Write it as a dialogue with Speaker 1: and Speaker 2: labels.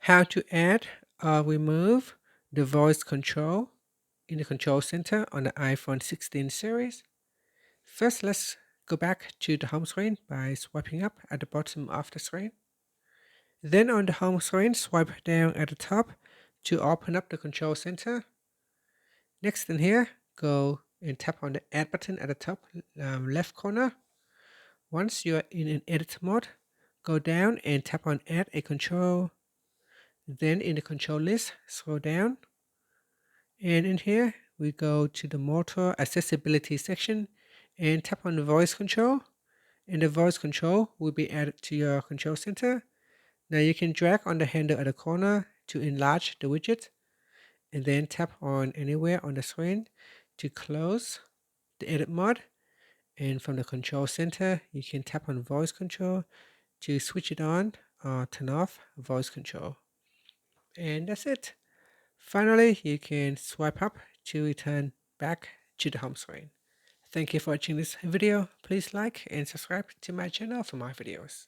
Speaker 1: How to add or remove the voice control in the control center on the iPhone 16 series. First, let's go back to the home screen by swiping up at the bottom of the screen. Then on the home screen, swipe down at the top to open up the control center. Next in here, go and tap on the add button at the top left corner. Once you're in an edit mode, go down and tap on add a control. Then in the control list, scroll down. And in here, we go to the motor accessibility section and tap on the voice control. And the voice control will be added to your control center. Now you can drag on the handle at the corner to enlarge the widget and then tap on anywhere on the screen to close the edit mode. And from the control center, you can tap on voice control to switch it on or turn off voice control. And that's it. Finally, you can swipe up to return back to the home screen. Thank you for watching this video. Please like and subscribe to my channel for more videos.